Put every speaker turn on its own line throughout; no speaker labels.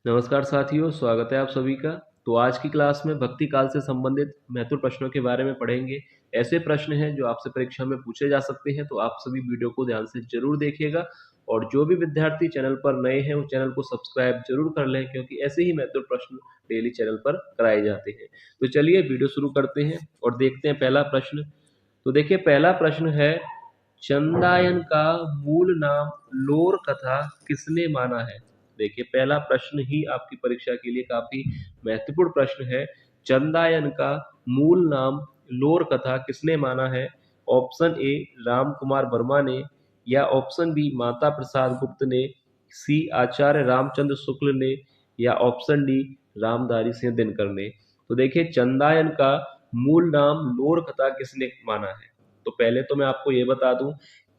नमस्कार साथियों, स्वागत है आप सभी का। तो आज की क्लास में भक्ति काल से संबंधित महत्वपूर्ण प्रश्नों के बारे में पढ़ेंगे। ऐसे प्रश्न हैं जो आपसे परीक्षा में पूछे जा सकते हैं, तो आप सभी वीडियो को ध्यान से जरूर देखिएगा। और जो भी विद्यार्थी चैनल पर नए हैं वो चैनल को सब्सक्राइब जरूर कर लें, क्योंकि ऐसे ही महत्वपूर्ण प्रश्न डेली चैनल पर कराए जाते हैं। तो चलिए वीडियो शुरू करते हैं और देखते हैं पहला प्रश्न। तो देखिए, पहला प्रश्न है, चंदायन का मूल नाम लोर कथा किसने माना है। देखिए, पहला प्रश्न ही आपकी परीक्षा के लिए काफी महत्वपूर्ण प्रश्न है। चंदायन का मूल नाम लोर कथा किसने माना है। ऑप्शन ए राम कुमार वर्मा ने, या ऑप्शन बी माता प्रसाद गुप्त ने, सी आचार्य रामचंद्र शुक्ल ने, या ऑप्शन डी रामधारी सिंह दिनकर ने। तो देखिए, चंदायन का मूल नाम लोर कथा किसने माना है। तो पहले तो मैं आपको ये बता दूं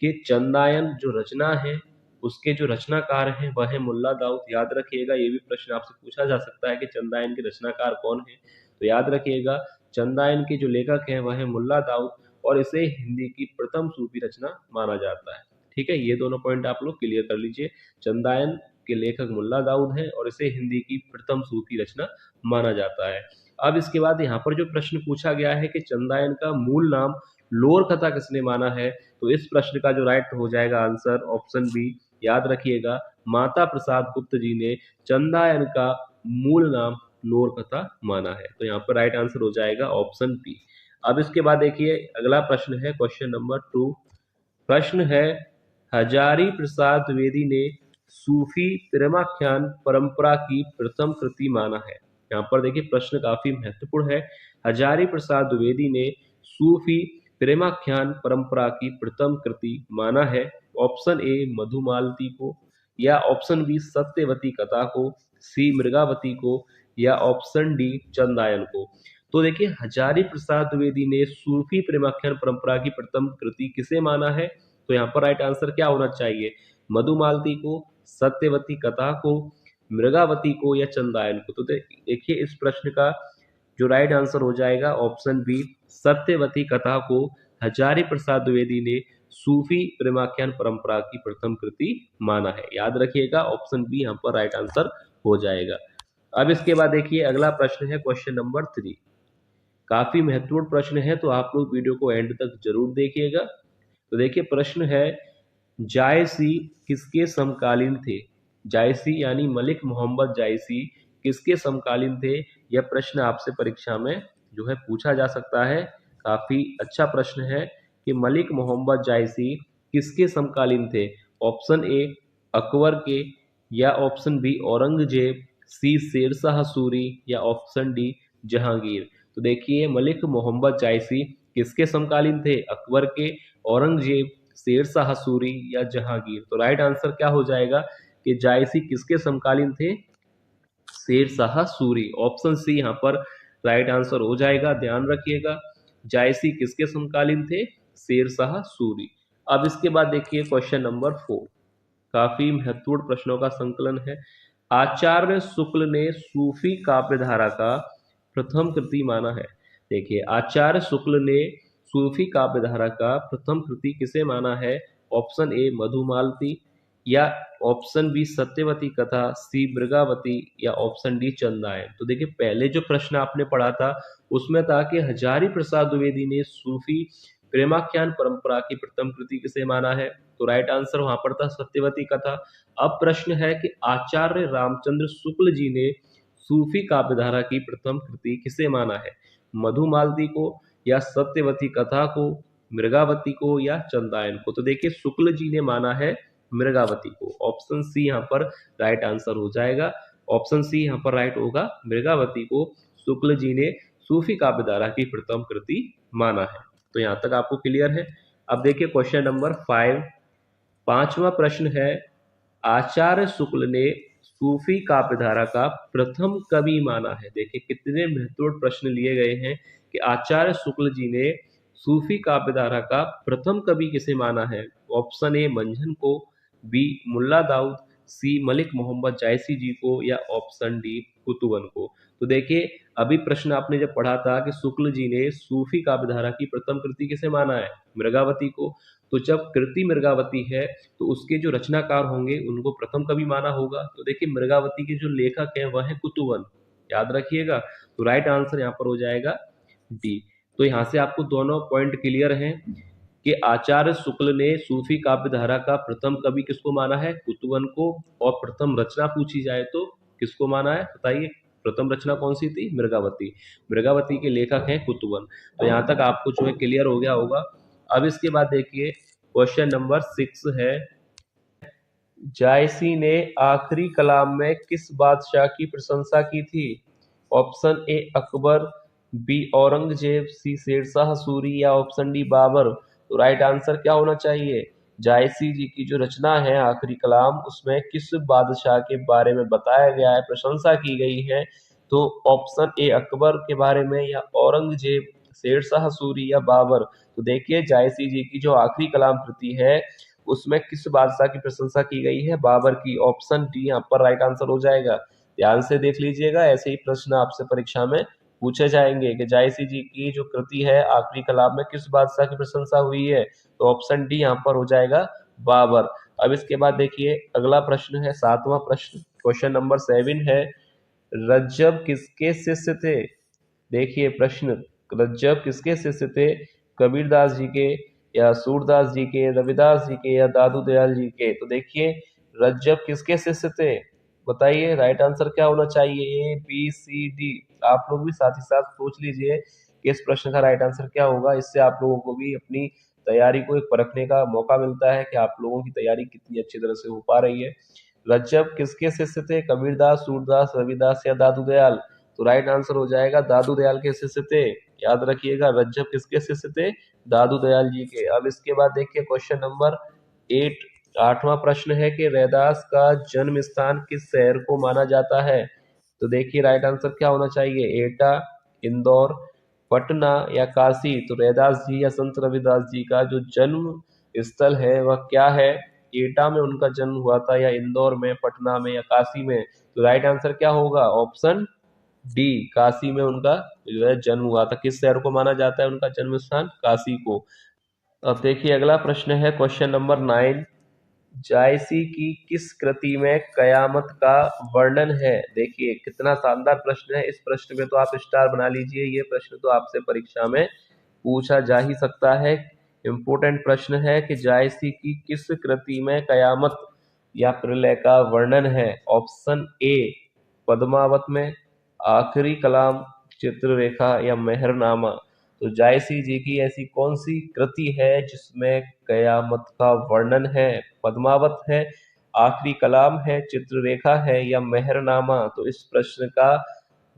कि चंदायन जो रचना है उसके जो रचनाकार हैं वह है मुल्ला दाऊद। याद रखिएगा, ये भी प्रश्न आपसे पूछा जा सकता है कि चंदायन के रचनाकार कौन है। तो याद रखिएगा, चंदायन के जो लेखक हैं वह है मुल्ला दाऊद, और इसे हिंदी की प्रथम सूफी रचना माना जाता है। ठीक है, ये दोनों पॉइंट आप लोग क्लियर कर लीजिए। चंदायन के लेखक मुल्ला दाऊद हैं और इसे हिंदी की प्रथम सूफी रचना माना जाता है। अब इसके बाद यहाँ पर जो प्रश्न पूछा गया है कि चंदायन का मूल नाम लोर कथा किसने माना है, तो इस प्रश्न का जो राइट हो जाएगा आंसर ऑप्शन बी। याद रखिएगा, माता प्रसाद गुप्त जी ने चंदायन का मूल नाम लोर कथा माना है। तो यहाँ पर राइट आंसर हो जाएगा ऑप्शन बी। अब इसके बाद देखिए, अगला प्रश्न है क्वेश्चन नंबर 2। प्रश्न है, हजारी प्रसाद द्विवेदी ने सूफी प्रेमाख्यान परंपरा की प्रथम कृति माना है। यहाँ पर देखिए, प्रश्न काफी महत्वपूर्ण है। हजारी प्रसाद द्विवेदी ने सूफी प्रेमाख्यान परंपरा की प्रथम कृति माना है। ऑप्शन ए मधुमालती को, या ऑप्शन बी सत्यवती कथा को, सी मृगावती को, या ऑप्शन डी चंदायन को। तो देखिए, हजारी प्रसाद द्विवेदी ने सूफी प्रेमाख्यान परंपरा की प्रथम कृति किसे माना है। तो यहाँ पर राइट आंसर क्या होना चाहिए, मधुमालती को, सत्यवती कथा को, मृगावती को, या चंदायन को। तो देखिए, इस प्रश्न का जो राइट आंसर हो जाएगा ऑप्शन बी, सत्यवती कथा को हजारी प्रसाद द्विवेदी ने सूफी प्रेमाख्यान परंपरा की प्रथम कृति माना है। याद रखिएगा, ऑप्शन बी यहाँ पर राइट आंसर हो जाएगा। अब इसके बाद देखिए, अगला प्रश्न है क्वेश्चन नंबर 3। काफी महत्वपूर्ण प्रश्न है, तो आप लोग वीडियो को एंड तक जरूर देखिएगा। तो देखिए, प्रश्न है, जायसी किसके समकालीन थे। जायसी यानी मलिक मोहम्मद जायसी किसके समकालीन थे। यह प्रश्न आपसे परीक्षा में जो है पूछा जा सकता है। काफी अच्छा प्रश्न है कि मलिक मोहम्मद जायसी किसके समकालीन थे। ऑप्शन ए अकबर के, या ऑप्शन बी औरंगजेब, सी शेरशाह सूरी, या ऑप्शन डी जहांगीर। तो देखिए, मलिक मोहम्मद जायसी किसके समकालीन थे, अकबर के, औरंगजेब, शेरशाह सूरी, या जहांगीर। तो राइट आंसर क्या हो जाएगा कि जायसी किसके समकालीन थे, शेरशाह सूरी। ऑप्शन सी यहाँ पर राइट आंसर हो जाएगा। ध्यान रखिएगा, जायसी किसके समकालीन थे, शेरशाह सूरी। अब इसके बाद देखिए क्वेश्चन नंबर 4। काफी महत्वपूर्ण प्रश्नों का संकलन है। आचार्य शुक्ल ने सूफी काव्यधारा का प्रथम कृति माना है। देखिए, आचार्य शुक्ल ने सूफी काव्यधारा का प्रथम कृति किसे माना है। ऑप्शन ए मधुमालती, या ऑप्शन बी सत्यवती कथा, सी मृगावती, या ऑप्शन डी चंदायन। तो देखिए, पहले जो प्रश्न आपने पढ़ा था उसमें था कि हजारी प्रसाद द्विवेदी ने सूफी प्रेमाख्यान परंपरा की प्रथम कृति किसे माना है। तो राइट आंसर वहां पर था सत्यवती कथा। अब प्रश्न है कि आचार्य रामचंद्र शुक्ल जी ने सूफी काव्यधारा की प्रथम कृति किसे माना है, मधुमालती को, या सत्यवती कथा को, मृगावती को, या चंदायन को। तो देखिए, शुक्ल जी ने माना है मृगावती को। ऑप्शन सी यहाँ पर राइट आंसर हो जाएगा। ऑप्शन सी यहाँ पर राइट होगा, मृगावती को शुक्ल जी ने सूफी काव्यधारा की प्रथम कृति माना है। तो यहाँ तक आपको क्लियर है। अब देखिए क्वेश्चन नंबर 5। पांचवा प्रश्न है, आचार्य शुक्ल ने सूफी काव्यधारा का प्रथम कवि माना है। देखिए, कितने महत्वपूर्ण प्रश्न लिए गए हैं कि आचार्य शुक्ल जी ने सूफी काव्यधारा का प्रथम कवि किसे माना है। ऑप्शन ए मंझन को, बी मुल्ला दाऊद, सी मलिक मोहम्मद जायसी जी को, या ऑप्शन डी कुतुबन को। तो देखिए, अभी प्रश्न आपने जब पढ़ा था कि शुक्ल जी ने सूफी काव्यधारा की प्रथम कृति किसे माना है, मृगावती को। तो जब कृति मृगावती है तो उसके जो रचनाकार होंगे उनको प्रथम कवि माना होगा। तो देखिए मृगावती के जो लेखक हैं वह है कुतुवन, याद रखिएगा। तो राइट आंसर यहाँ पर हो जाएगा डी। तो यहाँ से आपको दोनों पॉइंट क्लियर हैं कि आचार्य शुक्ल ने सूफी काव्य धारा का प्रथम कवि किसको माना है, कुतुवन को। और प्रथम रचना पूछी जाए तो किसको माना है, बताइए। प्रथम रचना कौन सी थी, मृगावती। मृगावती के लेखक हैं कुतुवन। तो यहाँ तक आपको जो है क्लियर हो गया होगा। अब इसके बाद देखिए क्वेश्चन नंबर 6 है, जायसी ने आखिरी कलाम में किस बादशाह की प्रशंसा की थी। Option A Akbar, B Aurangzeb, सी शेरशाह सूरी या ऑप्शन डी बाबर। तो राइट आंसर क्या होना चाहिए, जायसी जी की जो रचना है आखिरी कलाम उसमें किस बादशाह के बारे में बताया गया है, प्रशंसा की गई है। तो ऑप्शन ए अकबर के बारे में या औरंगजेब, शेरशाह सूरी या बाबर। तो देखिए जायसी जी की जो आखिरी कलाम कृति है उसमें किस बादशाह की प्रशंसा की गई है, बाबर की। ऑप्शन डी यहाँ पर राइट आंसर हो जाएगा। ध्यान से देख लीजिएगा, ऐसे ही प्रश्न आपसे परीक्षा में पूछे जाएंगे कि जायसी जी की जो कृति है आखिरी कलाम में किस बादशाह की प्रशंसा हुई है। तो ऑप्शन डी यहाँ पर हो जाएगा बाबर। अब इसके बाद देखिए अगला प्रश्न है 7वां प्रश्न, क्वेश्चन नंबर 7 है, रज्जब किसके शिष्य थे। देखिए प्रश्न, रज्जब किसके शिष्य थे, कबीरदास जी के या सूरदास जी के, रविदास जी के या दादू दयाल जी के। तो देखिए रज्जब किसके शिष्य थे, बताइए। राइट आंसर क्या होना चाहिए, ए बी सी डी। आप लोग भी साथ ही साथ सोच लीजिए कि इस प्रश्न का राइट आंसर क्या होगा। इससे आप लोगों को भी अपनी तैयारी को एक परखने का मौका मिलता है कि आप लोगों की तैयारी कितनी अच्छी तरह से हो पा रही है। रज्जब किसके शिष्य थे, कबीरदास, सूरदास, रविदास या दादू दयाल। तो राइट आंसर हो जाएगा दादू दयाल के शिष्य थे, याद रखिएगा। रज्जब किसके शिष्य थे, दादू दयाल जी के। अब इसके बाद देखिए क्वेश्चन नंबर 8, 8वां प्रश्न है कि रैदास का जन्म स्थान किस शहर को माना जाता है। तो देखिए राइट आंसर क्या होना चाहिए, एटा, इंदौर, पटना या काशी। तो रैदास जी या संत रविदास जी का जो जन्म स्थल है वह क्या है, एटा में उनका जन्म हुआ था या इंदौर में, पटना में या काशी में। तो राइट आंसर क्या होगा, ऑप्शन डी, काशी में उनका जो है जन्म हुआ था। किस शहर को माना जाता है उनका जन्म स्थान, काशी को। अब देखिए अगला प्रश्न है क्वेश्चन नंबर 9, जायसी की किस कृति में कयामत का वर्णन है। देखिए कितना शानदार प्रश्न है, इस प्रश्न में तो आप स्टार बना लीजिए। ये प्रश्न तो आपसे परीक्षा में पूछा जा ही सकता है, इम्पोर्टेंट प्रश्न है कि जायसी की किस कृति में कयामत या प्रलय का वर्णन है। ऑप्शन ए पद्मावत में, आखिरी कलाम, चित्ररेखा या मेहरनामा। तो जायसी जी की ऐसी कौन सी कृति है जिसमें कयामत का वर्णन है, पद्मावत है, आखिरी कलाम है, चित्ररेखा है या मेहरनामा। तो इस प्रश्न का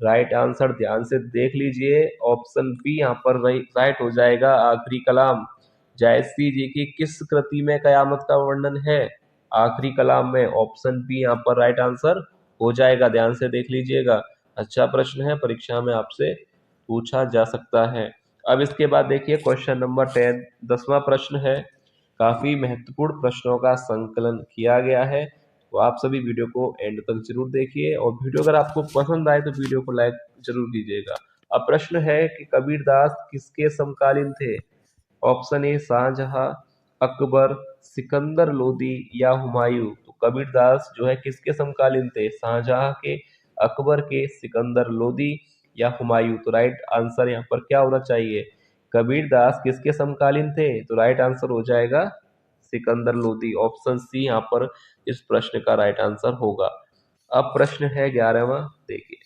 राइट आंसर ध्यान से देख लीजिए, ऑप्शन बी यहाँ पर राइट हो जाएगा, आखिरी कलाम। जायसी जी की किस कृति में कयामत का वर्णन है, आखिरी कलाम में। ऑप्शन बी यहाँ पर राइट आंसर हो जाएगा, ध्यान से देख लीजिएगा। अच्छा प्रश्न है, परीक्षा में आपसे पूछा जा सकता है। अब इसके बाद देखिए क्वेश्चन नंबर 10, 10वां प्रश्न है, काफी महत्वपूर्ण प्रश्नों का संकलन किया गया है। तो आप सभी वीडियो को एंड तक जरूर देखिए और वीडियो अगर आपको पसंद आए तो वीडियो को लाइक जरूर कीजिएगा। अब प्रश्न है कि कबीरदास किसके समकालीन थे। ऑप्शन ए शाहजहां, अकबर, सिकंदर लोदी या हुमायूं। तो कबीरदास जो है किसके समकालीन थे, शाहजहां के, अकबर के, सिकंदर लोदी या हुमायूं। तो राइट आंसर यहाँ पर क्या होना चाहिए, कबीरदास किसके समकालीन थे। तो राइट आंसर हो जाएगा सिकंदर लोदी। ऑप्शन सी यहाँ पर इस प्रश्न का राइट आंसर होगा। अब प्रश्न है 11वां, देखिए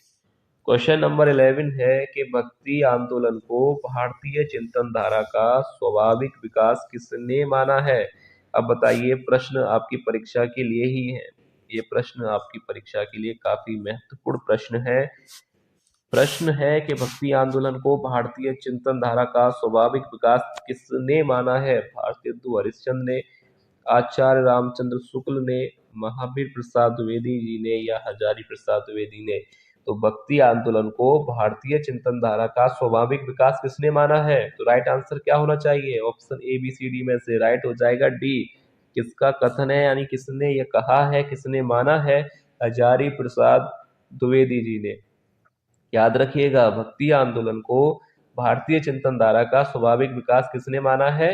क्वेश्चन नंबर 11 है कि भक्ति आंदोलन को भारतीय चिंतन धारा का स्वाभाविक विकास किसने माना है। अब बताइए, प्रश्न आपकी परीक्षा के लिए ही है, ये प्रश्न आपकी परीक्षा के लिए काफी महत्वपूर्ण प्रश्न है। प्रश्न है कि भक्ति आंदोलन को भारतीय चिंतन धारा का स्वाभाविक विकास किसने माना है। भारतेंदु हरिश्चंद्र ने, आचार्य रामचंद्र शुक्ल ने, महावीर प्रसाद द्विवेदी जी ने या हजारी प्रसाद द्विवेदी ने। तो भक्ति आंदोलन को भारतीय चिंतन धारा का स्वाभाविक विकास किसने माना है। तो राइट आंसर क्या होना चाहिए, option A B C D में से राइट हो जाएगा डी। किसका कथन है, यानी किसने ये कहा है, किसने माना है, हजारी प्रसाद द्विवेदी जी ने। याद रखिएगा, भक्ति आंदोलन को भारतीय चिंतन धारा का स्वाभाविक विकास किसने माना है,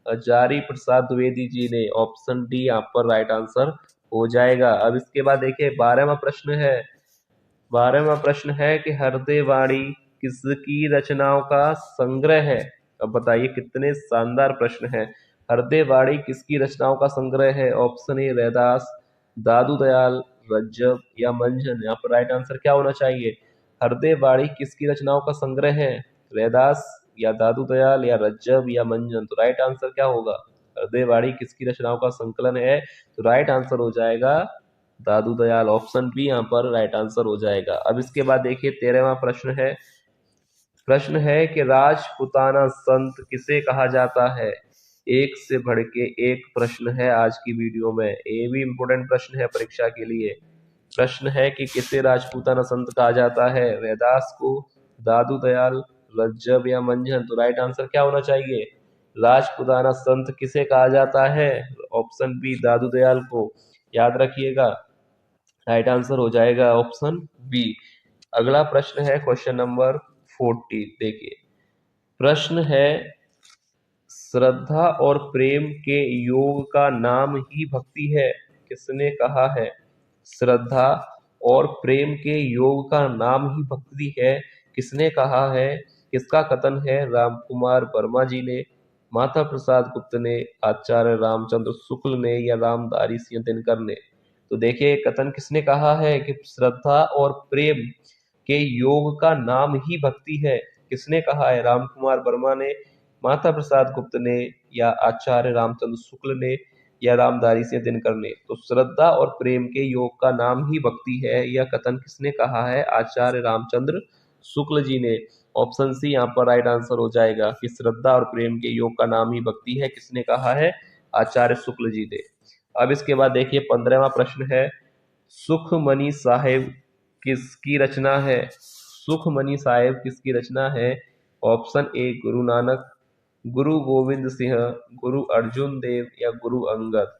हजारी प्रसाद द्विवेदी जी ने। ऑप्शन डी यहाँ पर राइट आंसर हो जाएगा। अब इसके बाद देखिए 12वां प्रश्न है। 12वां प्रश्न है कि हृदयवाणी किसकी रचनाओं का संग्रह है। अब बताइए कितने शानदार प्रश्न है। हृदयवाणी किसकी रचनाओं का संग्रह है। ऑप्शन ए रैदास, दादू दयाल, रज्जब या मंजन। यहाँ पर राइट आंसर क्या होना चाहिए। हृदयवाणी किसकी रचनाओं का संग्रह है। रैदास या दादू दयाल या रज्जब या मंजन। तो राइट आंसर क्या होगा। हृदयवाणी किसकी रचनाओं का संकलन है। तो राइट आंसर हो जाएगा दादू दयाल। ऑप्शन बी यहाँ पर राइट आंसर हो जाएगा। अब इसके बाद देखिए 13वां प्रश्न है कि राजपुताना संत किसे कहा जाता है। एक से बढ़ के एक प्रश्न है आज की वीडियो में। ये भी इंपॉर्टेंट प्रश्न है परीक्षा के लिए। प्रश्न है कि किसे राजपूताना संत कहा जाता है। रैदास को, दादू दयाल, रज्जब या मंझन। तो राइट आंसर क्या होना चाहिए। राजपूताना संत किसे कहा जाता है। ऑप्शन बी दादू दयाल को। याद रखिएगा राइट आंसर हो जाएगा ऑप्शन बी। अगला प्रश्न है क्वेश्चन नंबर 40। देखिए प्रश्न है श्रद्धा और प्रेम के योग का नाम ही भक्ति है। किसने कहा है। श्रद्धा और प्रेम के योग का नाम ही भक्ति है। किसने कहा है। किसका कथन है। रामकुमार वर्मा जी ने, माता प्रसाद गुप्त ने, आचार्य रामचंद्र शुक्ल ने या रामधारी सिंह दिनकर ने। तो देखिए कथन किसने कहा है कि श्रद्धा और प्रेम के योग का नाम ही भक्ति है। किसने कहा है। रामकुमार वर्मा ने, माता प्रसाद गुप्त ने या आचार्य रामचंद्र शुक्ल ने या रामधारी सिंह दिनकर ने। तो श्रद्धा और प्रेम के योग का नाम ही भक्ति है, यह कथन किसने कहा है। आचार्य रामचंद्र शुक्ल जी ने। ऑप्शन सी यहाँ पर राइट आंसर हो जाएगा कि श्रद्धा और प्रेम के योग का नाम ही भक्ति है। किसने कहा है। आचार्य शुक्ल जी ने। अब इसके बाद देखिए 15वां प्रश्न है सुखमनी साहेब किसकी रचना है। सुखमनी साहेब किसकी रचना है। ऑप्शन ए गुरु नानक, गुरु गोविंद सिंह, गुरु अर्जुन देव या गुरु अंगद।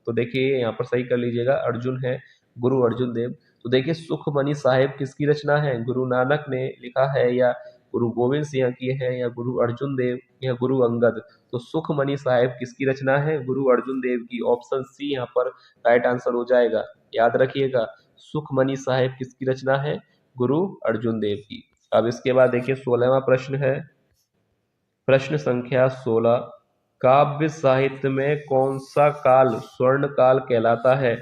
तो देखिए यहाँ पर सही कर लीजिएगा, अर्जुन है, गुरु अर्जुन देव। तो देखिए सुखमनी साहेब किसकी रचना है। गुरु नानक ने लिखा है या गुरु गोविंद सिंह की है या गुरु अर्जुन देव या गुरु अंगद। तो सुखमनी साहेब किसकी रचना है। गुरु अर्जुन देव की। ऑप्शन सी यहाँ पर राइट आंसर हो जाएगा। याद रखिएगा सुखमनी साहेब किसकी रचना है। गुरु अर्जुन देव की। अब इसके बाद देखिए 16वां प्रश्न है। प्रश्न संख्या 16 काव्य साहित्य में कौन सा काल स्वर्ण काल कहलाता है।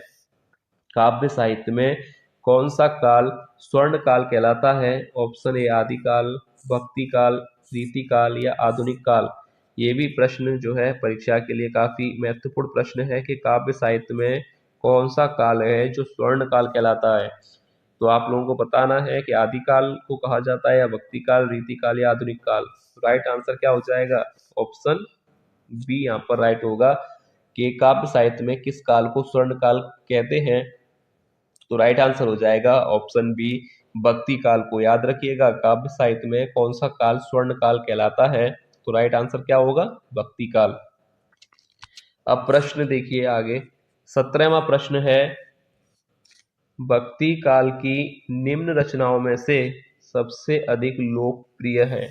काव्य साहित्य में कौन सा काल स्वर्ण काल कहलाता है। ऑप्शन ए आदिकाल, भक्ति काल, रीति काल या आधुनिक काल। ये भी प्रश्न जो है परीक्षा के लिए काफी महत्वपूर्ण प्रश्न है कि काव्य साहित्य में कौन सा काल है जो स्वर्ण काल कहलाता है। तो आप लोगों को बताना है कि आदिकाल को कहा जाता है या भक्ति काल, रीति काल या आधुनिक काल। राइट आंसर क्या हो जाएगा। ऑप्शन बी यहाँ पर राइट होगा कि काव्य साहित्य में किस काल को स्वर्ण काल कहते हैं। तो राइट आंसर हो जाएगा ऑप्शन बी भक्ति काल को। याद रखिएगा काव्य साहित्य में कौन सा काल स्वर्ण काल कहलाता है। तो राइट आंसर क्या होगा। भक्ति काल। अब प्रश्न देखिए आगे 17वां प्रश्न है भक्ति काल की निम्न रचनाओं में से सबसे अधिक लोकप्रिय है।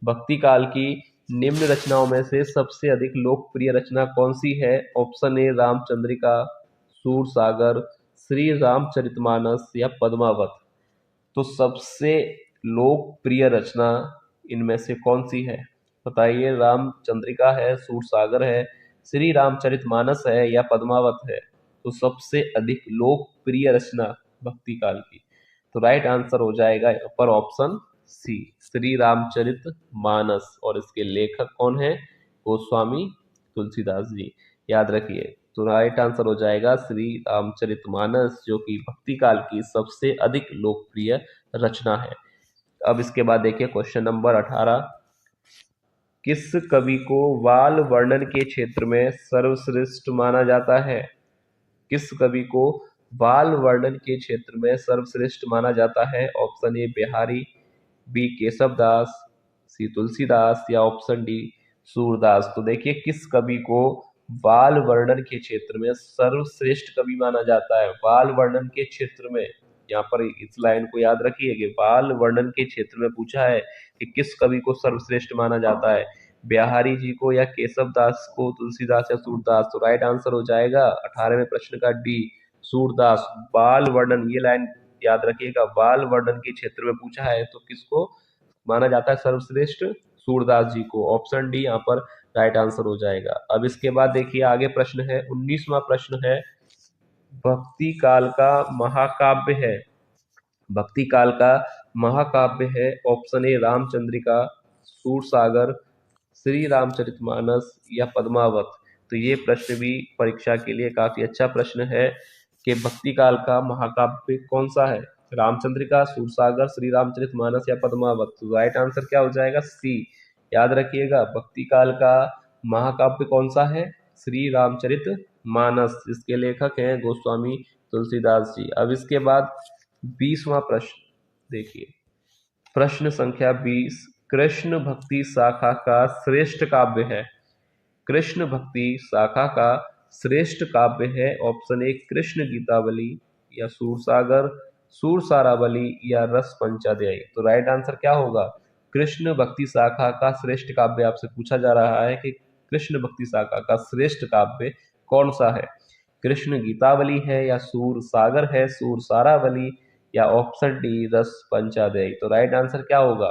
भक्ति काल की निम्न रचनाओं में से सबसे अधिक लोकप्रिय रचना कौन सी है। ऑप्शन ए रामचंद्रिका, सूरसागर, श्री रामचरितमानस या पद्मावत। तो सबसे लोकप्रिय रचना इनमें से कौन सी है बताइए। रामचंद्रिका है, सूरसागर है, श्री रामचरितमानस है या पद्मावत है। तो सबसे अधिक लोकप्रिय रचना भक्ति काल की। तो राइट आंसर हो जाएगा यहाँ पर ऑप्शन सी श्री रामचरित मानस। और इसके लेखक कौन है। गोस्वामी तुलसीदास जी। याद रखिए तो राइट आंसर हो जाएगा श्री रामचरित मानस जो कि भक्ति काल की सबसे अधिक लोकप्रिय रचना है। अब इसके बाद देखिए क्वेश्चन नंबर 18 किस कवि को बाल वर्णन के क्षेत्र में सर्वश्रेष्ठ माना जाता है। किस कवि को बाल वर्णन के क्षेत्र में सर्वश्रेष्ठ माना जाता है। Option A Bihari, B Keshav Das, C Tulsidas या ऑप्शन डी सूरदास। तो देखिए किस कवि को बाल वर्णन के क्षेत्र में सर्वश्रेष्ठ कवि माना जाता है। बाल वर्णन के क्षेत्र में, यहाँ पर इस लाइन को याद रखिए कि बाल वर्णन के क्षेत्र में पूछा है कि किस कवि को सर्वश्रेष्ठ माना जाता है। बिहारी जी को या केशव दास को, तुलसीदास या सूरदास? तो राइट आंसर हो जाएगा 18वें प्रश्न का डी, सूरदास। बाल वर्णन, ये लाइन याद रखिएगा, बाल वर्णन के क्षेत्र में पूछा है तो किसको माना जाता है सर्वश्रेष्ठ? सूरदास जी को। ऑप्शन डी यहाँ पर राइट आंसर हो जाएगा। अब इसके बाद देखिए आगे प्रश्न है, 19वां प्रश्न है, भक्ति काल का महाकाव्य है, भक्ति काल का महाकाव्य है। ऑप्शन ए रामचंद्रिका, सूरसागर, श्री रामचरितमानस या पद्मावत? तो ये प्रश्न भी परीक्षा के लिए काफी अच्छा प्रश्न है कि भक्ति काल का महाकाव्य कौन सा है, रामचंद्रिका, सूरसागर, श्री रामचरितमानस या पद्मावत? तो राइट आंसर क्या हो जाएगा? सी। याद रखिएगा, भक्ति काल का महाकाव्य कौन सा है? श्री रामचरित मानस, जिसके लेखक हैं गोस्वामी तुलसीदास जी। अब इसके बाद 20वां प्रश्न देखिए, प्रश्न संख्या 20, कृष्ण भक्ति शाखा का श्रेष्ठ काव्य है, कृष्ण भक्ति शाखा का श्रेष्ठ काव्य है। ऑप्शन ए कृष्ण गीतावली या सूरसागर, सूरसारावली या रस पंचाध्यायी? तो राइट आंसर क्या होगा? कृष्ण भक्ति शाखा का श्रेष्ठ काव्य आपसे पूछा जा रहा है कि कृष्ण भक्ति शाखा का श्रेष्ठ काव्य कौन सा है? कृष्ण गीतावली है या सूरसागर है, सूरसारावली या ऑप्शन डी रस पंचाध्यायी? तो राइट आंसर क्या होगा?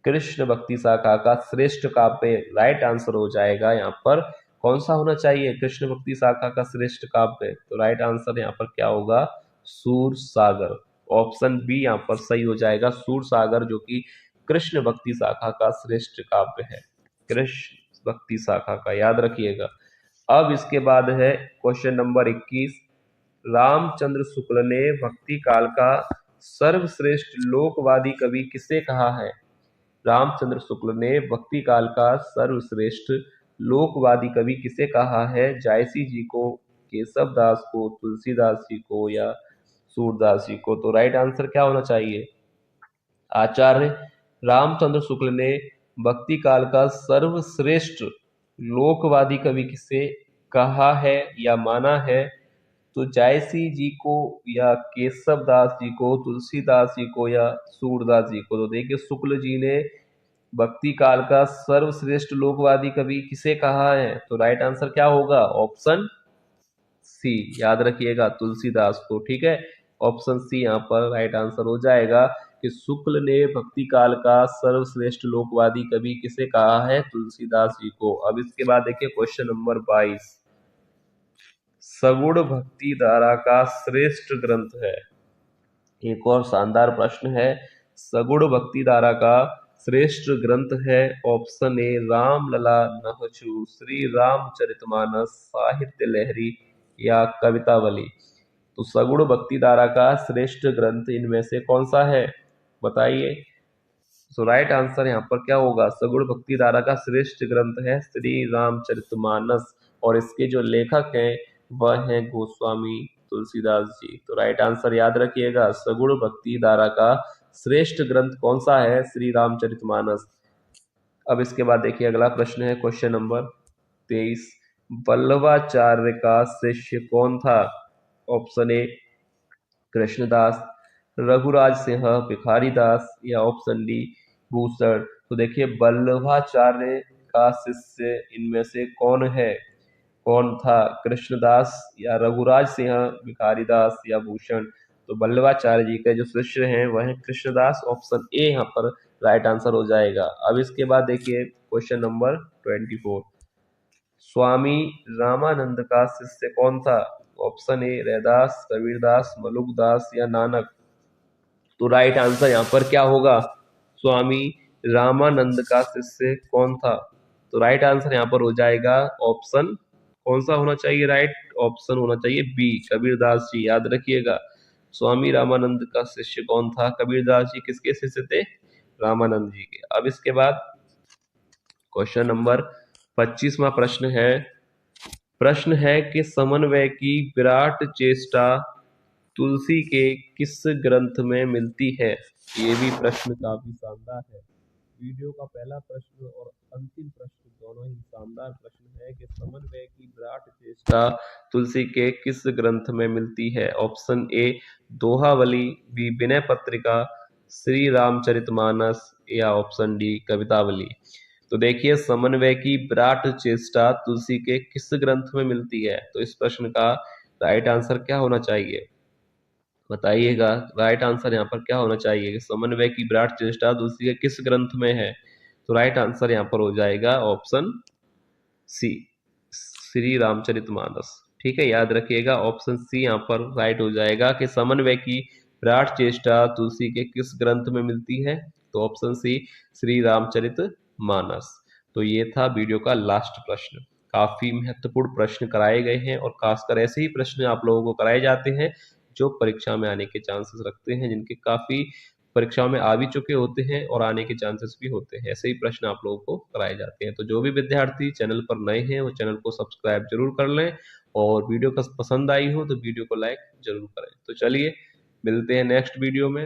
कृष्ण भक्ति शाखा का श्रेष्ठ काव्य राइट आंसर हो जाएगा। यहाँ पर कौन सा होना चाहिए? कृष्ण भक्ति शाखा का श्रेष्ठ काव्य। तो राइट आंसर यहाँ पर क्या होगा? सूरसागर। ऑप्शन बी यहाँ पर सही हो जाएगा, सूरसागर, जो कि कृष्ण भक्ति शाखा का श्रेष्ठ काव्य है, कृष्ण भक्ति शाखा का, याद रखिएगा। अब इसके बाद है क्वेश्चन नंबर 21, रामचंद्र शुक्ल ने भक्ति काल का सर्वश्रेष्ठ लोकवादी कवि किसे कहा है? रामचंद्र शुक्ल ने भक्ति काल का सर्वश्रेष्ठ लोकवादी कवि किसे कहा है? जायसी जी को, केशव दास को, तुलसीदास जी को या सूरदास जी को? तो राइट आंसर क्या होना चाहिए? आचार्य रामचंद्र शुक्ल ने भक्ति काल का सर्वश्रेष्ठ लोकवादी कवि किसे कहा है या माना है? तो जायसी जी को या केशव दास जी को, तुलसीदास जी को या सूरदास जी को? तो देखिए, शुक्ल जी ने भक्ति काल का सर्वश्रेष्ठ लोकवादी कवि किसे कहा है? तो राइट आंसर क्या होगा? ऑप्शन सी, याद रखिएगा, तुलसीदास को। ठीक है, ऑप्शन सी यहाँ पर राइट आंसर हो जाएगा कि शुक्ल ने भक्ति काल का सर्वश्रेष्ठ लोकवादी कवि किसे कहा है? तुलसीदास जी को। अब इसके बाद देखिए क्वेश्चन नंबर 22, सगुण भक्ति धारा का श्रेष्ठ ग्रंथ है। एक और शानदार प्रश्न है, सगुण भक्ति धारा का श्रेष्ठ ग्रंथ है। ऑप्शन ए रामलला नहचु, श्री रामचरितमानस, साहित्य लहरी या कवितावली? तो सगुण भक्ति धारा का श्रेष्ठ ग्रंथ इनमें से कौन सा है? बताइए। तो राइट आंसर यहाँ पर क्या होगा? सगुण भक्ति धारा का श्रेष्ठ ग्रंथ है श्री रामचरितमानस, और इसके जो लेखक हैं वह हैं गोस्वामी तुलसीदास जी। तो राइट आंसर याद रखिएगा, सगुण भक्ति धारा का श्रेष्ठ ग्रंथ कौन सा है? श्री रामचरितमानस। अब इसके बाद देखिए अगला प्रश्न है क्वेश्चन नंबर 23, वल्लभाचार्य का शिष्य कौन था? ऑप्शन ए कृष्णदास, रघुराज सिंह, भिखारी दास या ऑप्शन डी भूषण? तो देखिए, वल्लभाचार्य का शिष्य इनमें से कौन है, कौन था? कृष्णदास या रघुराज सिंह, भिखारी दास या भूषण? तो वल्लभाचार्य जी के जो शिष्य हैं वह है कृष्णदास। ऑप्शन ए यहाँ पर राइट आंसर हो जाएगा। अब इसके बाद देखिए क्वेश्चन नंबर 24, स्वामी रामानंद का शिष्य कौन था? ऑप्शन ए रैदास, कबीरदास, मलुकदास या नानक? तो राइट आंसर यहाँ पर क्या होगा? स्वामी रामानंद का शिष्य कौन था? तो राइट आंसर यहाँ पर हो जाएगा ऑप्शन, कौन सा होना चाहिए? राइट ऑप्शन होना चाहिए बी, कबीरदास जी। याद रखिएगा, स्वामी रामानंद का शिष्य कौन था? कबीरदास जी। किसके शिष्य थे? रामानंद जी के। अब इसके बाद क्वेश्चन नंबर 25वां प्रश्न है कि समन्वय की विराट चेष्टा तुलसी के किस ग्रंथ में मिलती है? ये भी प्रश्न काफी शानदार है। वीडियो का पहला प्रश्न और अंतिम प्रश्न दोनों ही शानदार प्रश्न है कि समन्वय की विराट चेष्टा तुलसी के किस ग्रंथ में मिलती है? ऑप्शन ए दोहावली, बी विनय पत्रिका, श्री रामचरितमानस या ऑप्शन डी कवितावली? तो देखिए, समन्वय की विराट चेष्टा तुलसी के किस ग्रंथ में मिलती है? तो इस प्रश्न का राइट आंसर क्या होना चाहिए, बताइएगा। राइट आंसर यहाँ पर क्या होना चाहिए कि समन्वय की विराट चेष्टा तुलसी के किस ग्रंथ में है? तो राइट आंसर यहाँ पर हो जाएगा ऑप्शन सी, श्री रामचरितमानस। ठीक है, याद रखिएगा, ऑप्शन सी यहाँ पर राइट हो जाएगा कि समन्वय की विराट चेष्टा तुलसी के किस ग्रंथ में मिलती है? तो ऑप्शन सी, श्री रामचरितमानस। तो ये था वीडियो का लास्ट प्रश्न। काफी महत्वपूर्ण प्रश्न कराए गए हैं और खासकर ऐसे ही प्रश्न आप लोगों को कराए जाते हैं जो परीक्षा में आने के चांसेस रखते हैं, जिनके काफी परीक्षाओं में आ भी चुके होते हैं और आने के चांसेस भी होते हैं। ऐसे ही प्रश्न आप लोगों को कराए जाते हैं। तो जो भी विद्यार्थी चैनल पर नए हैं वो चैनल को सब्सक्राइब जरूर कर लें, और वीडियो का पसंद आई हो तो वीडियो को लाइक जरूर करें। तो चलिए, मिलते हैं नेक्स्ट वीडियो में।